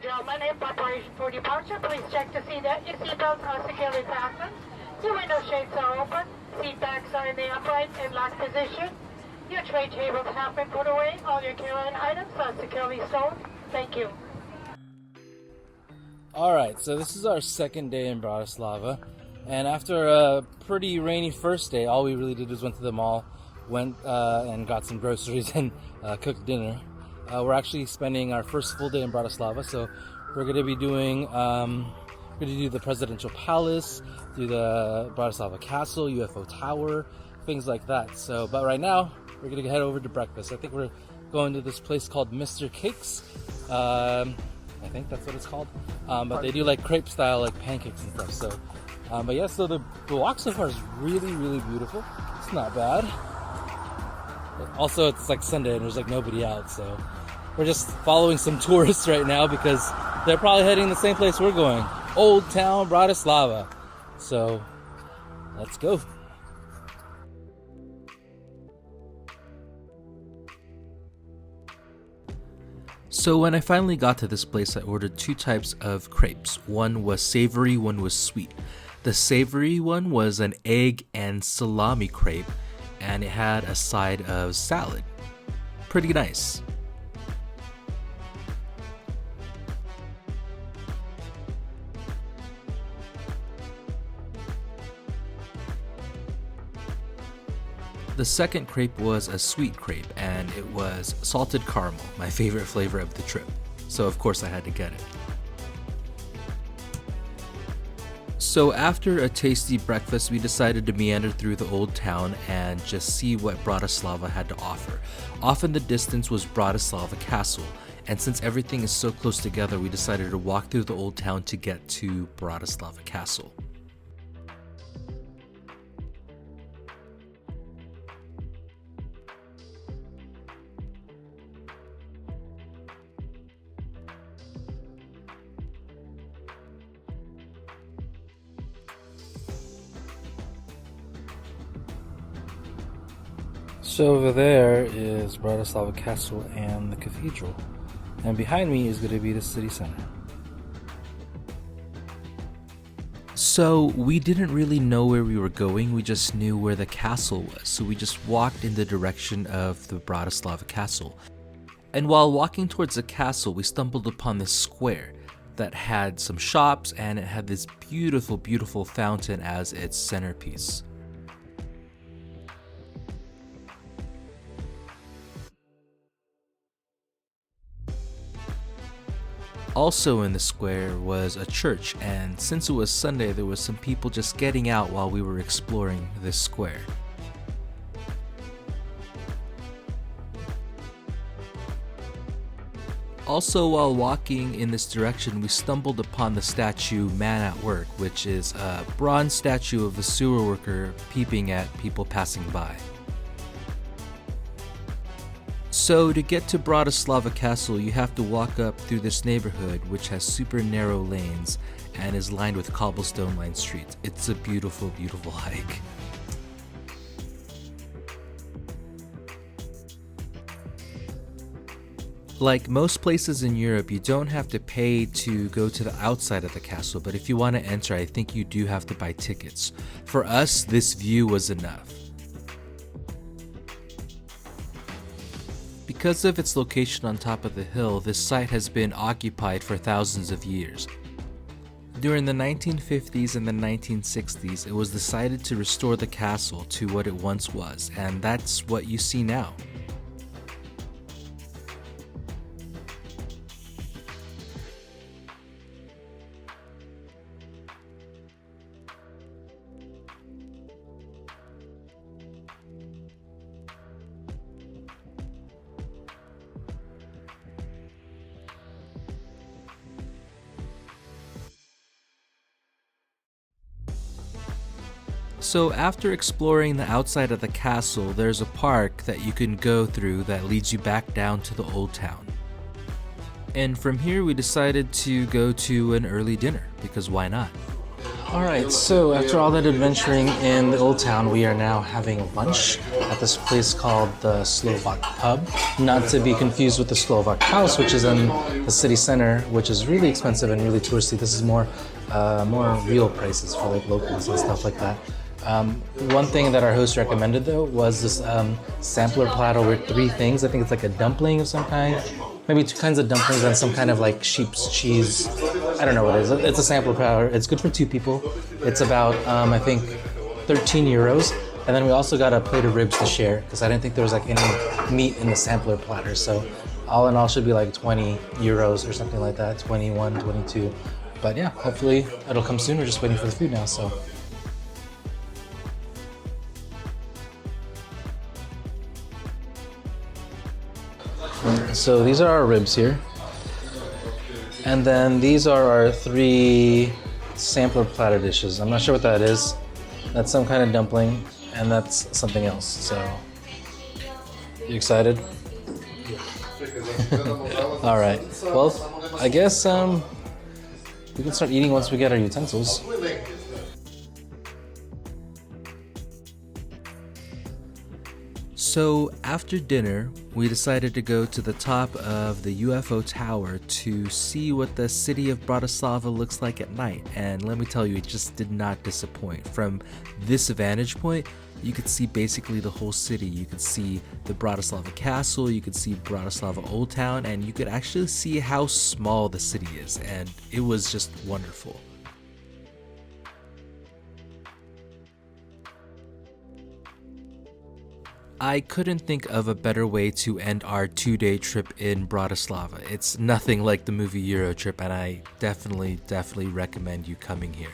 gentlemen, in preparation for departure, please check to see that your seatbelts are securely fastened, your window shades are open, seat backs are in the upright and locked position, your tray tables have been put away, all your carry-on items are securely stowed. Thank you. Alright, so this is our second day in Bratislava, and after a pretty rainy first day, all we really did was went to the mall, went and got some groceries and cooked dinner. We're actually spending our first full day in Bratislava, so we're going to be doing, do the Presidential Palace, do the Bratislava Castle, UFO Tower, things like that. So, but right now, we're going to head over to breakfast. I think we're going to this place called Mr. Cakes. I think that's what it's called. But they do like crepe style, like pancakes and stuff. So, but yeah, so the walk so far is really, really beautiful. It's not bad. Also, it's like Sunday and there's like nobody out, so we're just following some tourists right now because they're probably heading the same place we're going, Old Town Bratislava. So, let's go. So when I finally got to this place, I ordered two types of crepes. One was savory, one was sweet. The savory one was an egg and salami crepe, and it had a side of salad. Pretty nice. The second crepe was a sweet crepe, and it was salted caramel, my favorite flavor of the trip. So of course I had to get it. So after a tasty breakfast, we decided to meander through the old town and just see what Bratislava had to offer. Off in the distance was Bratislava Castle, and since everything is so close together, we decided to walk through the old town to get to Bratislava Castle. So over there is Bratislava Castle and the cathedral, and behind me is going to be the city center. So we didn't really know where we were going, we just knew where the castle was, so we just walked in the direction of the Bratislava Castle. And while walking towards the castle, we stumbled upon this square that had some shops, and it had this beautiful, beautiful fountain as its centerpiece. Also in the square was a church, and since it was Sunday, there was some people just getting out while we were exploring this square. Also, while walking in this direction, we stumbled upon the statue Man at Work, which is a bronze statue of a sewer worker peeping at people passing by. So to get to Bratislava Castle, you have to walk up through this neighborhood, which has super narrow lanes and is lined with cobblestone lined streets. It's a beautiful, beautiful hike. Like most places in Europe, you don't have to pay to go to the outside of the castle, but if you want to enter, I think you do have to buy tickets. For us, this view was enough. Because of its location on top of the hill, this site has been occupied for thousands of years. During the 1950s and the 1960s, it was decided to restore the castle to what it once was, and that's what you see now. So after exploring the outside of the castle, there's a park that you can go through that leads you back down to the old town. And from here we decided to go to an early dinner, because why not? Alright, so after all that adventuring in the old town, we are now having lunch at this place called the Slovak Pub. Not to be confused with the Slovak House, which is in the city center, which is really expensive and really touristy. This is more real prices for like locals and stuff like that. One thing that our host recommended though was this sampler platter with 3 things. I think it's like a dumpling of some kind. Maybe 2 kinds of dumplings and some kind of like sheep's cheese. I don't know what it is. It's a sampler platter. It's good for 2 people. It's about, I think, 13 euros. And then we also got a plate of ribs to share because I didn't think there was like any meat in the sampler platter. So all in all should be like 20 euros or something like that. 21, 22. But yeah, hopefully it'll come soon. We're just waiting for the food now, so. So these are our ribs here. And then these are our 3 sampler platter dishes. I'm not sure what that is. That's some kind of dumpling, and that's something else. So, you excited? All right. Well, I guess we can start eating once we get our utensils. So after dinner, we decided to go to the top of the UFO Tower to see what the city of Bratislava looks like at night. And let me tell you, it just did not disappoint. From this vantage point, you could see basically the whole city. You could see the Bratislava Castle, you could see Bratislava Old Town, and you could actually see how small the city is. And it was just wonderful. I couldn't think of a better way to end our 2-day trip in Bratislava. It's nothing like the movie Euro Trip, and I definitely recommend you coming here.